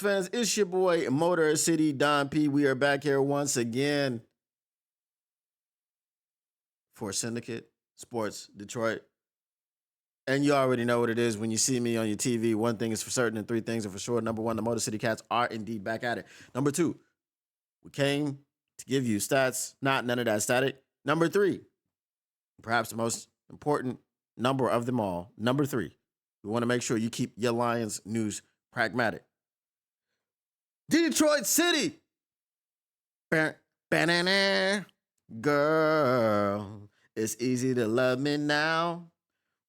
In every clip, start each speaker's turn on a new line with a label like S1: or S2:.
S1: fans? It's your boy Motor City Don P. We are back here once again for Syndicate Sports Detroit. And you already know what it is when you see me on your TV. One thing is for certain and three things are for sure. Number one, the Motor City Cats are indeed back at it. Number two, we came to give you stats, not none of that static. Number three, perhaps the most important number of them all. Number three, we want to make sure you keep your Lions news pragmatic. Detroit City. Girl, it's easy to love me now.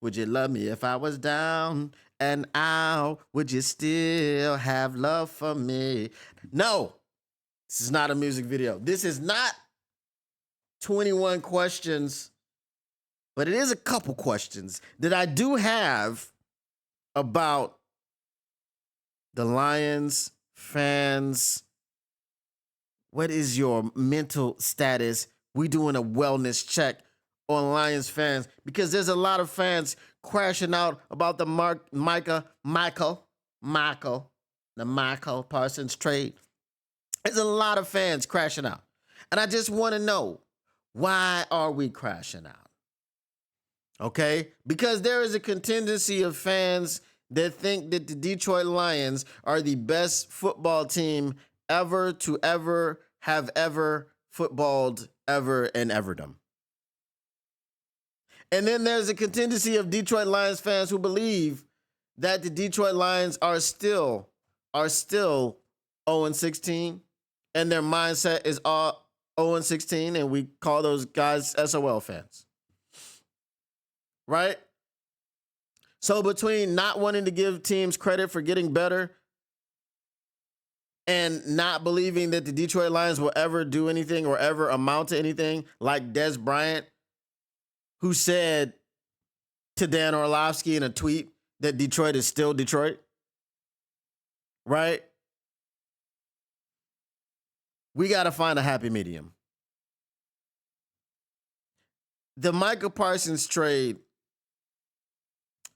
S1: Would you love me if I was down and out? Would you still have love for me? No, this is not a music video. This is not 21 questions, but it is a couple questions that I do have about the Lions fans. What is your mental status? We doing a wellness check on Lions fans because there's a lot of fans crashing out about the Micah Parsons trade. There's a lot of fans crashing out. And I just want to know, why are we crashing out? Okay? Because there is a contingency of fans that think that the Detroit Lions are the best football team ever to ever have ever footballed ever in everdom. And then there's a contingency of Detroit Lions fans who believe that the Detroit Lions are still 0-16, and their mindset is all 0-16, and we call those guys SOL fans. Right? So between not wanting to give teams credit for getting better and not believing that the Detroit Lions will ever do anything or ever amount to anything, like Des Bryant, who said to Dan Orlovsky in a tweet that Detroit is still Detroit, right? We got to find a happy medium. The Micah Parsons trade,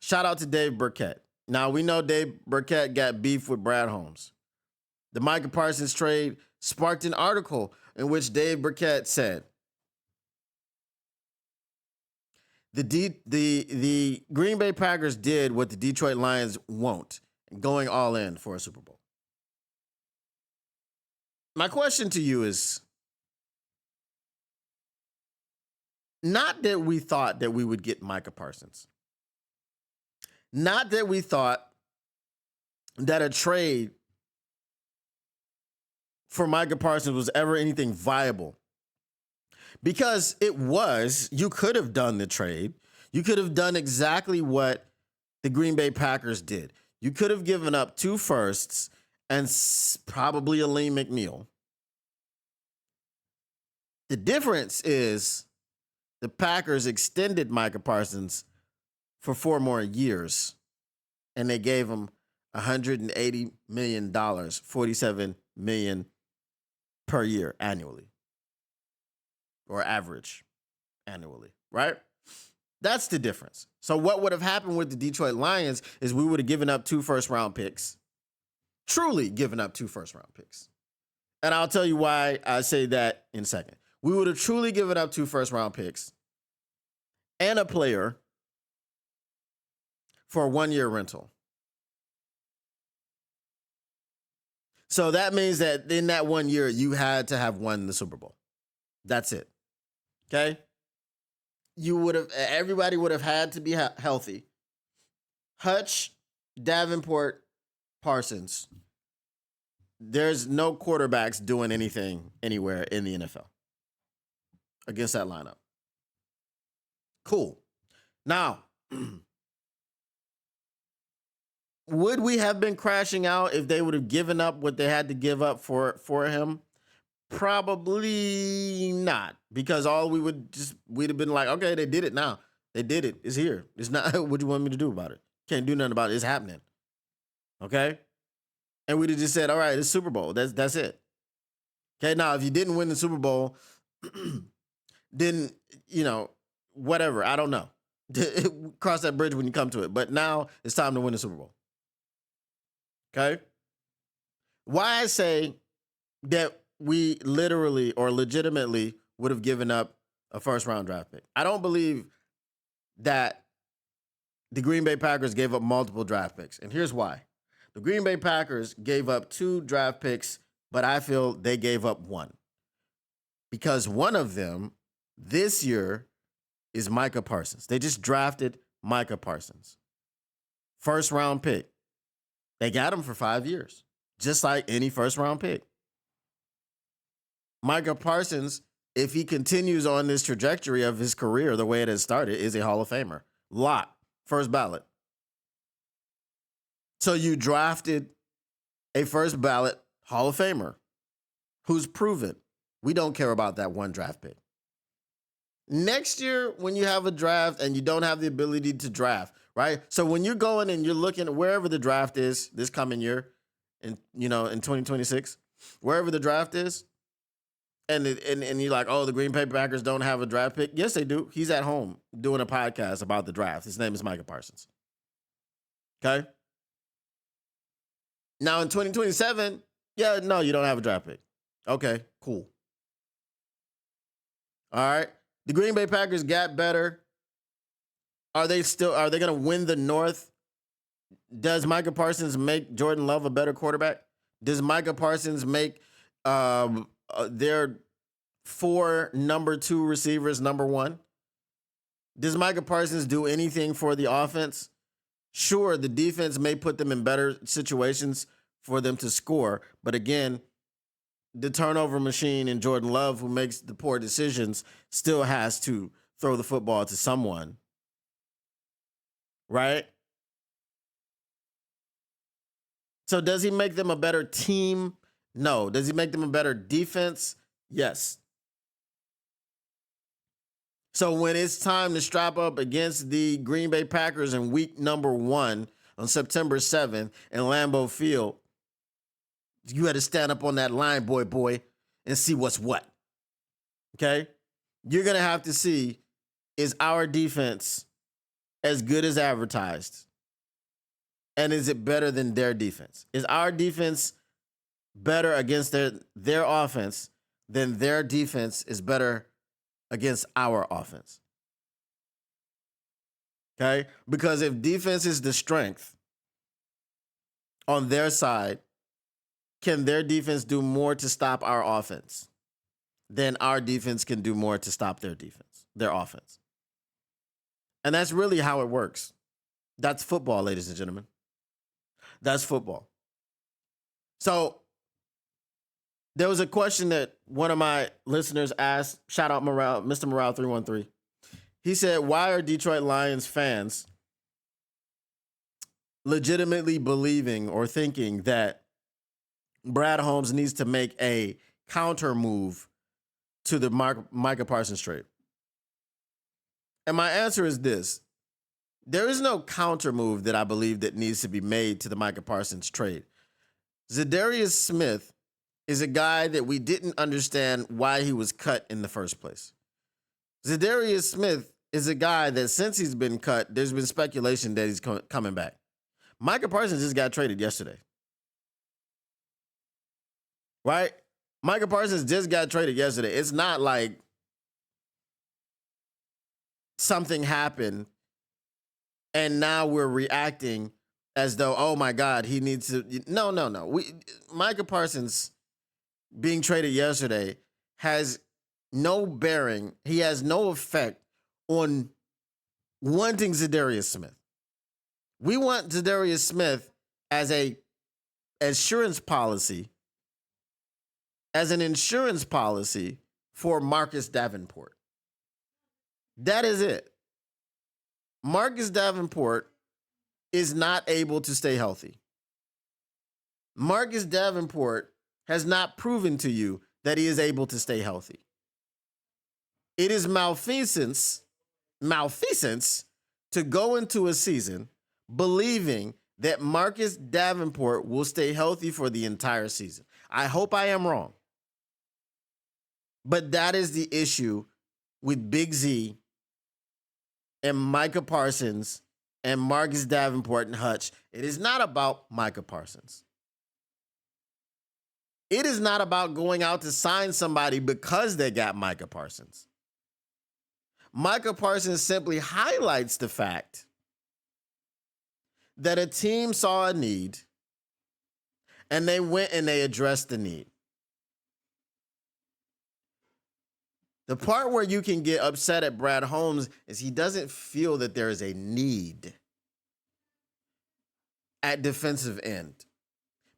S1: shout out to Dave Burkett. Now, we know Dave Burkett got beef with Brad Holmes. The Micah Parsons trade sparked an article in which Dave Burkett said, The Green Bay Packers did what the Detroit Lions won't, going all in for a Super Bowl. My question to you is, not that we thought that we would get Micah Parsons. Not that we thought that a trade for Micah Parsons was ever anything viable. Because it was, you could have done the trade. You could have done exactly what the Green Bay Packers did. You could have given up 2 firsts and probably a Lee McNeil. The difference is the Packers extended Micah Parsons for 4 more years, and they gave him $180 million, $47 million per year annually. Or average annually, right? That's the difference. So what would have happened with the Detroit Lions is we would have given up 2 first-round picks. Truly given up 2 first-round picks. And I'll tell you why I say that in a second. We would have truly given up 2 first-round picks and a player for a 1-year rental. So that means that in that 1 year, you had to have won the Super Bowl. That's it. Okay? Everybody would have had to be healthy. Hutch, Davenport, Parsons. There's no quarterbacks doing anything anywhere in the NFL against that lineup. Cool. Now, would we have been crashing out if they would have given up what they had to give up for him? Probably not, because we'd have been like, okay, they did it now. They did it. It's here. It's not, what do you want me to do about it? Can't do nothing about it. It's happening. Okay? And we'd have just said, all right, it's Super Bowl. That's it. Okay, now, if you didn't win the Super Bowl, then, whatever. I don't know. Cross that bridge when you come to it. But now it's time to win the Super Bowl. Okay? Why I say that we literally or legitimately would have given up a first round draft pick. I don't believe that the Green Bay Packers gave up multiple draft picks. And here's why. The Green Bay Packers gave up 2 draft picks, but I feel they gave up 1. Because one of them this year is Micah Parsons. They just drafted Micah Parsons. First round pick. They got him for 5 years, just like any first round pick. Micah Parsons, if he continues on this trajectory of his career the way it has started, is a Hall of Famer. Lock. First ballot. So you drafted a first ballot Hall of Famer who's proven. We don't care about that one draft pick. Next year, when you have a draft and you don't have the ability to draft, right? So when you're going and you're looking at wherever the draft is this coming year, in 2026, wherever the draft is, and you're like, oh, the Green Bay Packers don't have a draft pick. Yes, they do. He's at home doing a podcast about the draft. His name is Micah Parsons. Okay? Now in 2027, yeah, no, you don't have a draft pick. Okay, cool. All right. The Green Bay Packers got better. Are they going to win the North? Does Micah Parsons make Jordan Love a better quarterback? Does Micah Parsons make their 4 number 2 receivers number 1? Does Micah Parsons do anything for the offense? Sure, the defense may put them in better situations for them to score. But again, the turnover machine in Jordan Love, who makes the poor decisions, still has to throw the football to someone. Right? So does he make them a better team? No. Does he make them a better defense? Yes. So when it's time to strap up against the Green Bay Packers in week number 1 on September 7th in Lambeau Field, you had to stand up on that line, boy, and see what's what. Okay? You're going to have to see, is our defense as good as advertised? And is it better than their defense? Is our defense better against their offense than their defense is better against our offense? Okay? Because if defense is the strength on their side, can their defense do more to stop our offense than our defense can do more to stop their offense? And that's really how it works. That's football, ladies and gentlemen. That's football. So there was a question that one of my listeners asked. Shout out Morale, Mr. Morale 313. He said, why are Detroit Lions fans legitimately believing or thinking that Brad Holmes needs to make a counter move to the Micah Parsons trade? And my answer is this. There is no counter move that I believe that needs to be made to the Micah Parsons trade. Za'Darius Smith is a guy that we didn't understand why he was cut in the first place. Za'Darius Smith is a guy that since he's been cut, there's been speculation that he's coming back. Micah Parsons just got traded yesterday. Right? Micah Parsons just got traded yesterday. It's not like something happened and now we're reacting as though, oh my God, he needs to. No. Micah Parsons being traded yesterday has no bearing. He has no effect on wanting Za'Darius Smith. We want Za'Darius Smith as an insurance policy for Marcus Davenport. That is it. Marcus Davenport is not able to stay healthy. Marcus Davenport has not proven to you that he is able to stay healthy. It is malfeasance to go into a season believing that Marcus Davenport will stay healthy for the entire season. I hope I am wrong. But that is the issue with Big Z and Micah Parsons and Marcus Davenport and Hutch. It is not about Micah Parsons. It is not about going out to sign somebody because they got Micah Parsons. Micah Parsons simply highlights the fact that a team saw a need and they went and they addressed the need. The part where you can get upset at Brad Holmes is he doesn't feel that there is a need at defensive end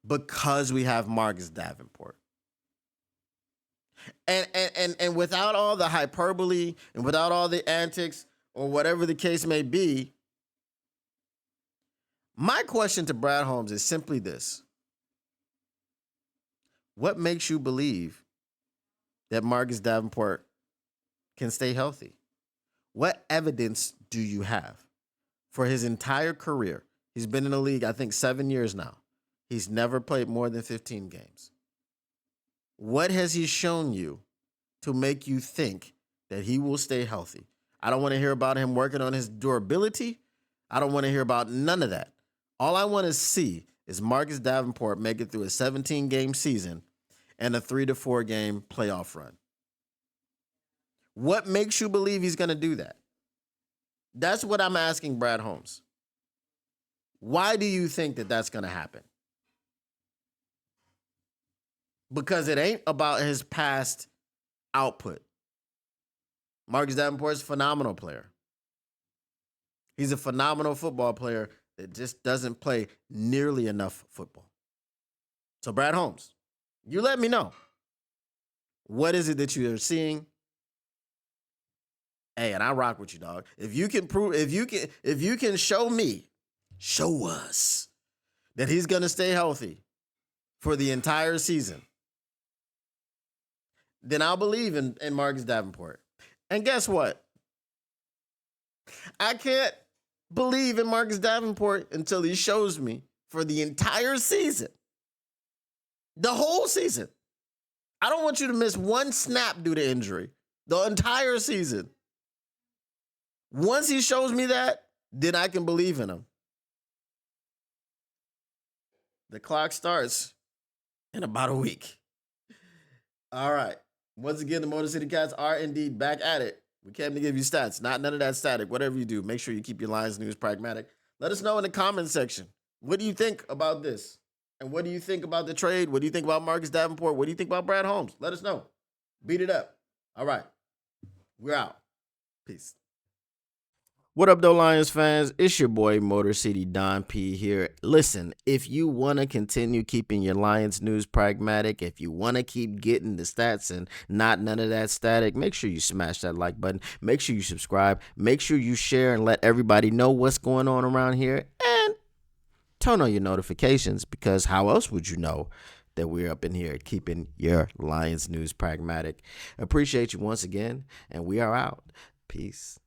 S1: because we have Marcus Davenport. And without all the hyperbole and without all the antics or whatever the case may be, my question to Brad Holmes is simply this. What makes you believe that Marcus Davenport can stay healthy? What evidence do you have? For his entire career, he's been in the league, I think, 7 years now. He's never played more than 15 games. What has he shown you to make you think that he will stay healthy? I don't want to hear about him working on his durability. I don't want to hear about none of that. All I want to see is Marcus Davenport make it through a 17-game season and a 3 to 4 game playoff run. What makes you believe he's going to do that? That's what I'm asking Brad Holmes. Why do you think that that's going to happen? Because it ain't about his past output. Marcus Davenport is a phenomenal player. He's a phenomenal football player that just doesn't play nearly enough football. So Brad Holmes, you let me know. What is it that you're seeing? Hey, and I rock with you, dog. If you can show us that he's gonna stay healthy for the entire season, then I'll believe in Marcus Davenport. And guess what? I can't believe in Marcus Davenport until he shows me for the entire season. The whole season. I don't want you to miss one snap due to injury. The entire season. Once he shows me that, then I can believe in him. The clock starts in about a week. All right. Once again, the Motor City Cats are indeed back at it. We came to give you stats, not none of that static. Whatever you do, make sure you keep your Lions news pragmatic. Let us know in the comment section. What do you think about this? And what do you think about the trade? What do you think about Marcus Davenport? What do you think about Brad Holmes? Let us know. Beat it up. All right. We're out. Peace. What up, though, Lions fans? It's your boy, Motor City Don P here. Listen, if you want to continue keeping your Lions news pragmatic, if you want to keep getting the stats and not none of that static, make sure you smash that like button. Make sure you subscribe. Make sure you share and let everybody know what's going on around here. And turn on your notifications, because how else would you know that we're up in here keeping your Lions news pragmatic? Appreciate you once again, and we are out. Peace.